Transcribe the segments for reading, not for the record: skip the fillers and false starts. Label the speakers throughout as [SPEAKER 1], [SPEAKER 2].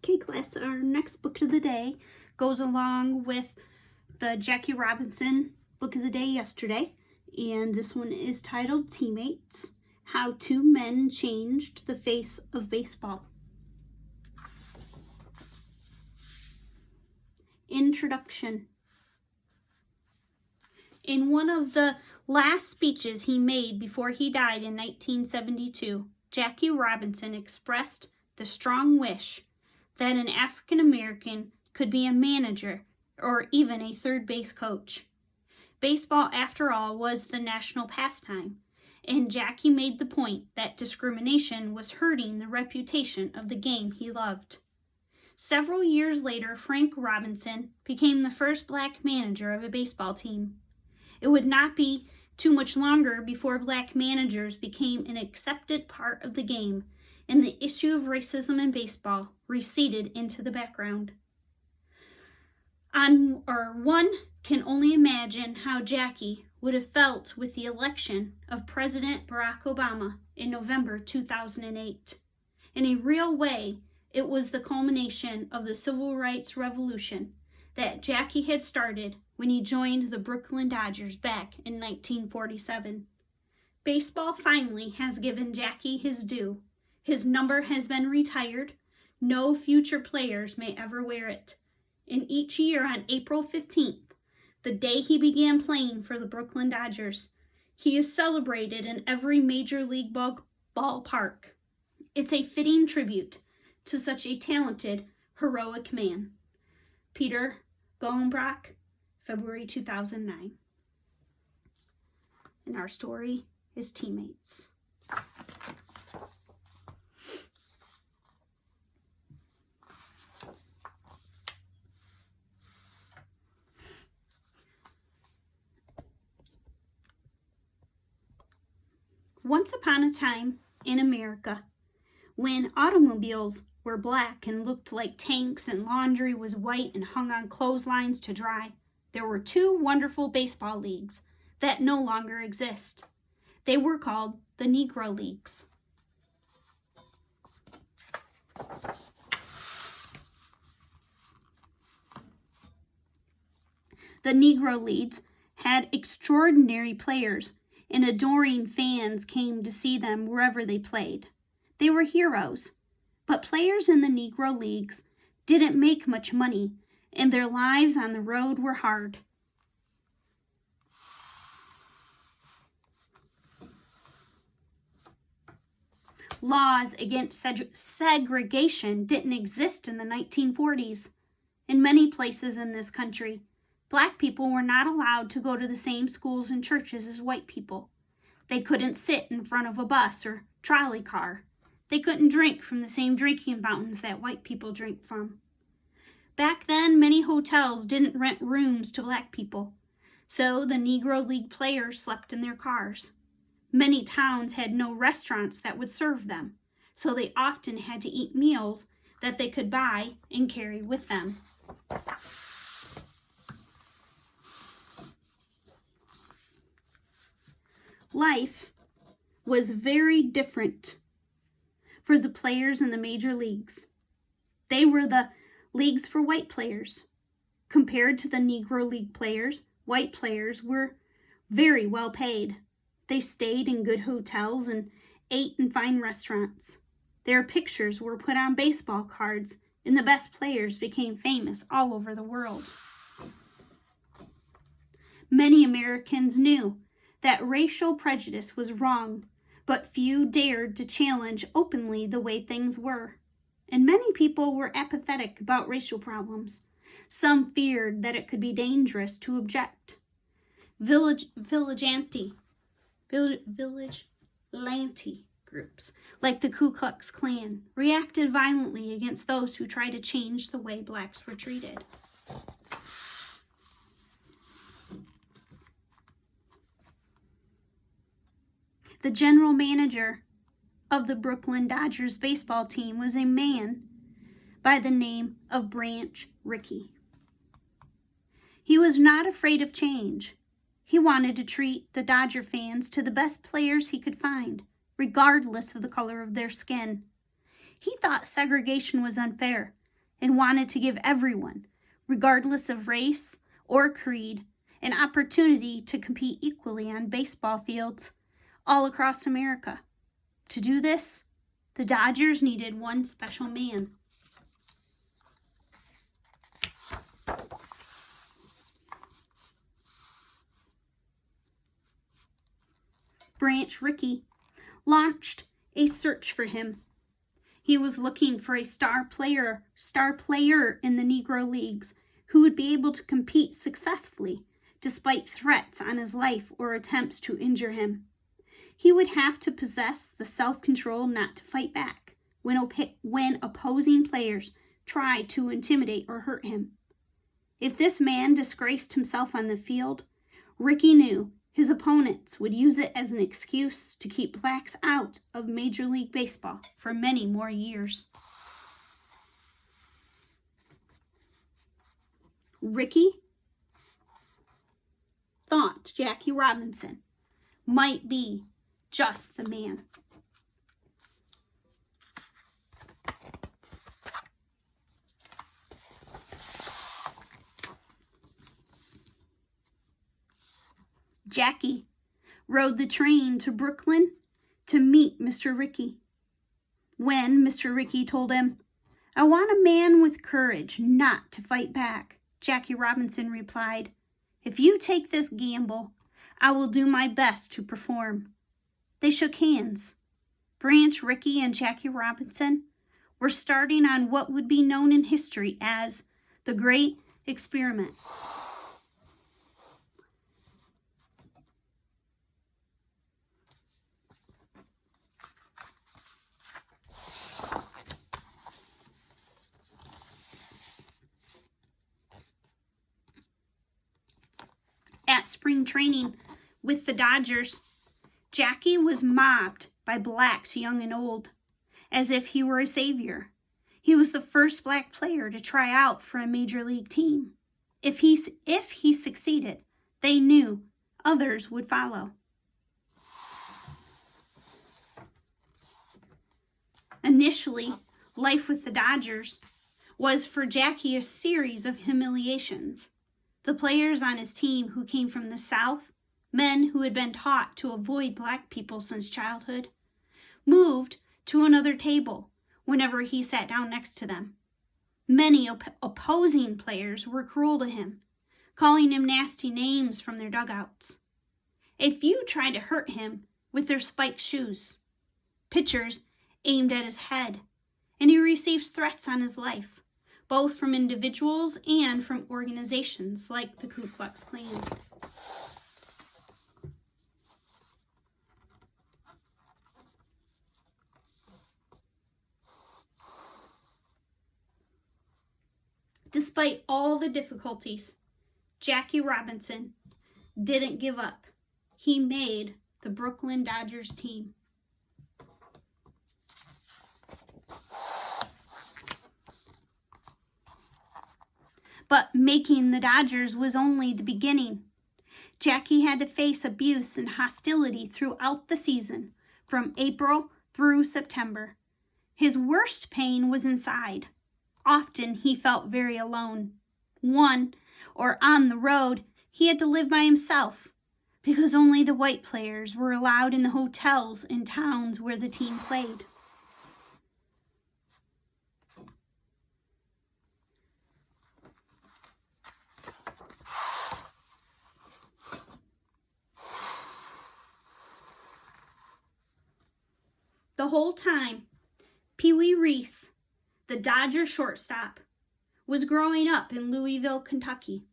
[SPEAKER 1] Okay, class, our next book of the day goes along with the Jackie Robinson book of the day yesterday, and this one is titled Teammates: How Two Men Changed the Face of Baseball. Introduction. In one of the last speeches he made before he died in 1972, Jackie Robinson expressed the strong wish that an African American could be a manager or even a third base coach. Baseball, after all, was the national pastime, and Jackie made the point that discrimination was hurting the reputation of the game he loved. Several years later, Frank Robinson became the first black manager of a baseball team. It would not be too much longer before black managers became an accepted part of the game, and the issue of racism in baseball receded into the background. One can only imagine how Jackie would have felt with the election of President Barack Obama in November 2008. In a real way, it was the culmination of the civil rights revolution that Jackie had started when he joined the Brooklyn Dodgers back in 1947. Baseball finally has given Jackie his due. His number has been retired. No future players may ever wear it. And each year on April 15th, the day he began playing for the Brooklyn Dodgers, he is celebrated in every major league ballpark. It's a fitting tribute to such a talented, heroic man. Peter Golenbock, February 2009. And our story is Teammates. Once upon a time in America, when automobiles were black and looked like tanks and laundry was white and hung on clotheslines to dry, there were two wonderful baseball leagues that no longer exist. They were called the Negro Leagues. The Negro Leagues had extraordinary players, and adoring fans came to see them wherever they played. They were heroes, but players in the Negro Leagues didn't make much money, and their lives on the road were hard. Laws against segregation didn't exist in the 1940s. In many places in this country, black people were not allowed to go to the same schools and churches as white people. They couldn't sit in front of a bus or trolley car. They couldn't drink from the same drinking fountains that white people drink from. Back then, many hotels didn't rent rooms to black people, so the Negro League players slept in their cars. Many towns had no restaurants that would serve them, so they often had to eat meals that they could buy and carry with them. Life was very different for the players in the major leagues. They were the leagues for white players. Compared to the Negro League players, white players were very well paid. They stayed in good hotels and ate in fine restaurants. Their pictures were put on baseball cards, and the best players became famous all over the world. Many Americans knew that racial prejudice was wrong, but few dared to challenge openly the way things were. And many people were apathetic about racial problems. Some feared that it could be dangerous to object. Vigilante groups, like the Ku Klux Klan, reacted violently against those who tried to change the way blacks were treated. The general manager of the Brooklyn Dodgers baseball team was a man by the name of Branch Rickey. He was not afraid of change. He wanted to treat the Dodger fans to the best players he could find, regardless of the color of their skin. He thought segregation was unfair, and wanted to give everyone, regardless of race or creed, an opportunity to compete equally on baseball fields all across America. To do this, the Dodgers needed one special man. Branch Rickey launched a search for him. He was looking for a star player in the Negro Leagues who would be able to compete successfully despite threats on his life or attempts to injure him. He would have to possess the self-control not to fight back when opposing players tried to intimidate or hurt him. If this man disgraced himself on the field, Rickey knew his opponents would use it as an excuse to keep blacks out of Major League Baseball for many more years. Rickey thought Jackie Robinson might be just the man. Jackie rode the train to Brooklyn to meet Mr. Rickey. When Mr. Rickey told him, "I want a man with courage, not to fight back," Jackie Robinson replied, "If you take this gamble, I will do my best to perform." They shook hands. Branch Rickey and Jackie Robinson were starting on what would be known in history as the Great Experiment. At spring training with the Dodgers, Jackie was mobbed by blacks young and old, as if he were a savior. He was the first black player to try out for a major league team. If he succeeded, they knew others would follow. Initially, life with the Dodgers was for Jackie a series of humiliations. The players on his team who came from the South, men who had been taught to avoid black people since childhood, moved to another table whenever he sat down next to them. Many opposing players were cruel to him, calling him nasty names from their dugouts. A few tried to hurt him with their spiked shoes. Pitchers aimed at his head, and he received threats on his life, both from individuals and from organizations like the Ku Klux Klan. Despite all the difficulties, Jackie Robinson didn't give up. He made the Brooklyn Dodgers team. But making the Dodgers was only the beginning. Jackie had to face abuse and hostility throughout the season, from April through September. His worst pain was inside. Often he felt very alone. On the road, he had to live by himself because only the white players were allowed in the hotels in towns where the team played. The whole time, Pee Wee Reese, the Dodger shortstop, was growing up in Louisville, Kentucky.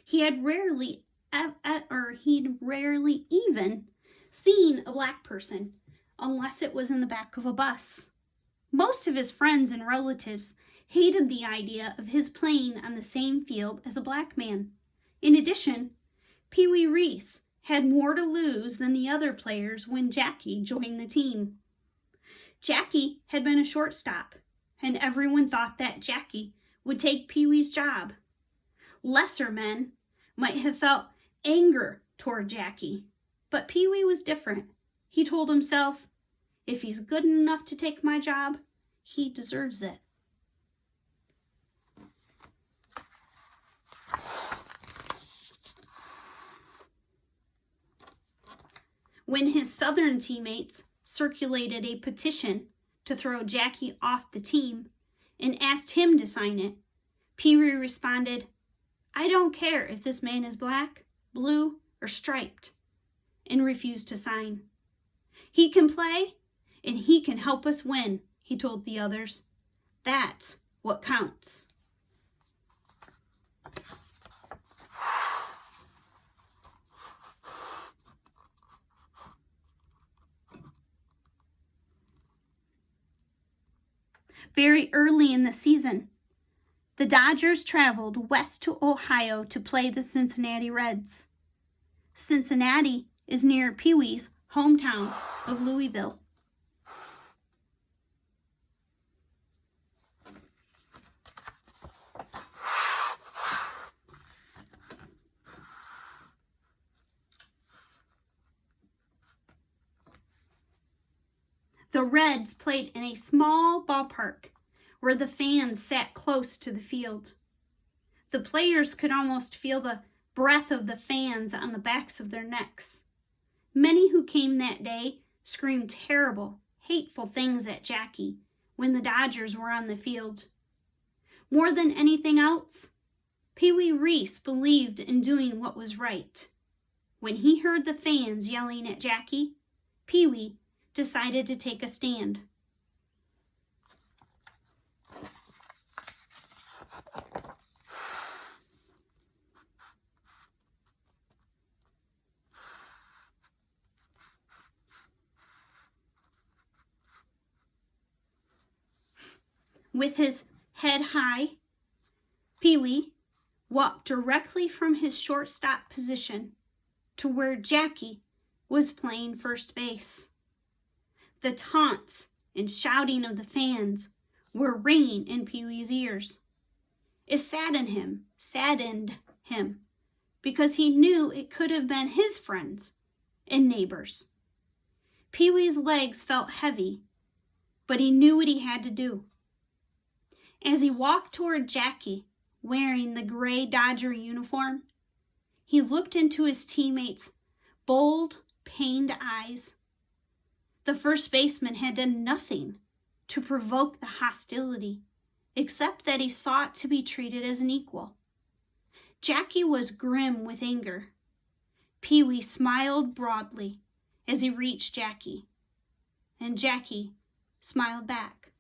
[SPEAKER 1] He'd rarely even seen a black person unless it was in the back of a bus. Most of his friends and relatives hated the idea of his playing on the same field as a black man. In addition, Pee Wee Reese had more to lose than the other players when Jackie joined the team. Jackie had been a shortstop, and everyone thought that Jackie would take Pee Wee's job. Lesser men might have felt anger toward Jackie, but Pee Wee was different. He told himself, if he's good enough to take my job, he deserves it. When his Southern teammates circulated a petition to throw Jackie off the team and asked him to sign it, Pee Wee responded, "I don't care if this man is black, blue, or striped," and refused to sign. "He can play, and he can help us win," he told the others. "That's what counts." Very early in the season, the Dodgers traveled west to Ohio to play the Cincinnati Reds. Cincinnati is near Pee Wee's hometown of Louisville. The Reds played in a small ballpark where the fans sat close to the field. The players could almost feel the breath of the fans on the backs of their necks. Many who came that day screamed terrible, hateful things at Jackie when the Dodgers were on the field. More than anything else, Pee Wee Reese believed in doing what was right. When he heard the fans yelling at Jackie, Pee Wee decided to take a stand. With his head high, Pee Wee walked directly from his shortstop position to where Jackie was playing first base. The taunts and shouting of the fans were ringing in Pee Wee's ears. It saddened him, because he knew it could have been his friends and neighbors. Pee Wee's legs felt heavy, but he knew what he had to do. As he walked toward Jackie, wearing the gray Dodger uniform, he looked into his teammates' bold, pained eyes. The first baseman had done nothing to provoke the hostility, except that he sought to be treated as an equal. Jackie was grim with anger. Pee Wee smiled broadly as he reached Jackie, and Jackie smiled back.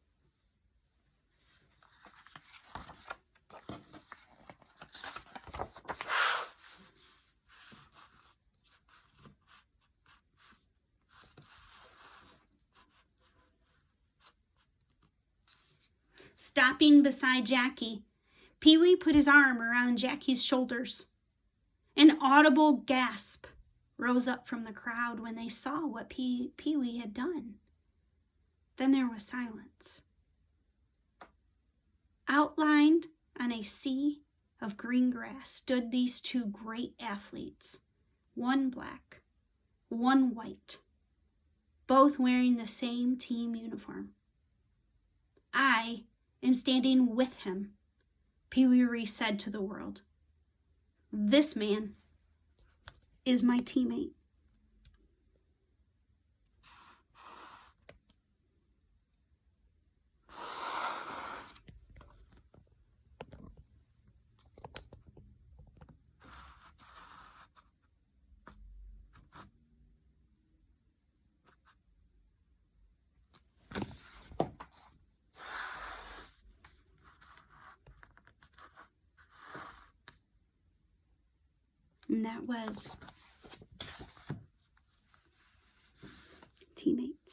[SPEAKER 1] Stopping beside Jackie, Pee Wee put his arm around Jackie's shoulders. An audible gasp rose up from the crowd when they saw what Pee Wee had done. Then there was silence. Outlined on a sea of green grass stood these two great athletes, one black, one white, both wearing the same team uniform. "I am standing with him," Pee Wee Reese said to the world. "This man is my teammate." And that was Teammate.